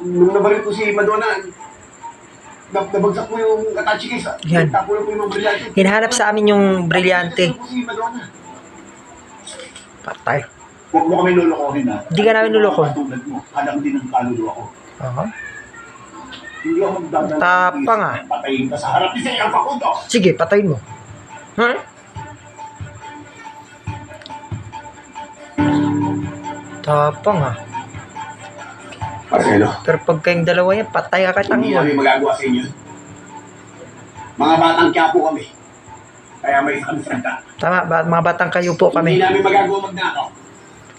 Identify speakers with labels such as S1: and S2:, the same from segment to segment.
S1: Nung nabaril ko si Madonna, nabagsak ko yung attache case.
S2: Yan.
S1: Tapo lang ko yung mga brilyante.
S2: Hinahanap sa amin yung brilyante.
S1: Nabagsak ko si Madonna.
S2: Patay.
S1: Huwag mo kami lulukohin ha.
S2: Hindi ka namin luloko.
S1: Katulad mo, alam din ng kaluluwa ko.
S2: Aha.
S1: Hindi ako magdadala.
S2: Tapang ah.
S1: Patayin ka sa harap ni Sir Facundo.
S2: Sige, patayin mo. Ha? Tapang ah.
S1: Marcelo,
S2: Pero pag kayong dalawa yan, patay ka
S1: hindi
S2: tanggol.
S1: namin magagawa sa inyo. Mga batang Quiapo kami. Kaya may isa kami sanda.
S2: Tama, mga batang kayo po
S1: Hindi
S2: kami.
S1: namin magagawa magnakaw.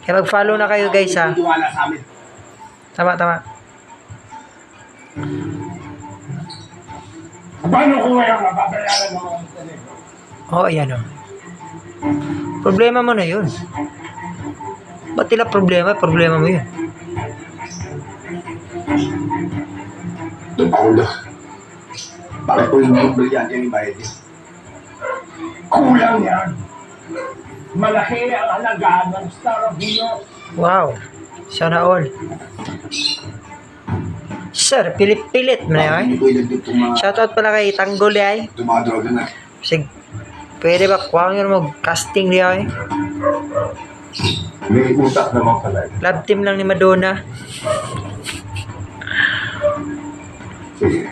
S2: Kaya mag-follow na kayo guys ha.
S1: Hindi wala sa amin.
S2: Tama.
S1: Paano kung ngayon mababayaran mo ang telepo?
S2: Oo, ayan o. Problema mo na yun. Ba't tila problema? Problema mo yun.
S1: Doon Paolo. Bakit po hindi yung brilyante yung bayad niya? Kulang yan. Malaki ang halaga ng Star of Rio.
S2: Wow. Sana all. Sir, pilit-pilit mo na
S1: Hindi
S2: yun.
S1: ko ilagdip itong mga
S2: Shoutout pala kay Tanggol ay.
S1: droga na.
S2: Sige. Pwede ba kuha nyo mag-casting niya ay?
S1: May utak naman pala.
S2: Love team lang ni Madonna.
S1: Sige.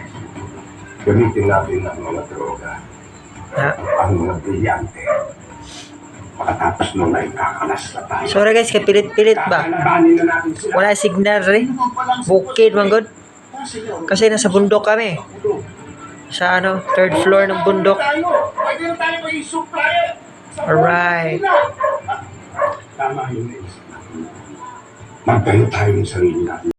S1: Gamitin natin ang mga droga.
S2: Ha?
S1: Ang mga brilyante. Pagkatapos nung naikakalas na tayo.
S2: Sorry guys, kay pilit-pilit ba?
S1: Kakalabanin na natin sila.
S2: Wala signal rin. Bukid man good. Kasi nasa bundok kami. Sa ano, third floor ng bundok.
S1: Pwede na tayo mag-supplier.
S2: Alright.
S1: Tama yun. Magtayo tayo ng sarili natin.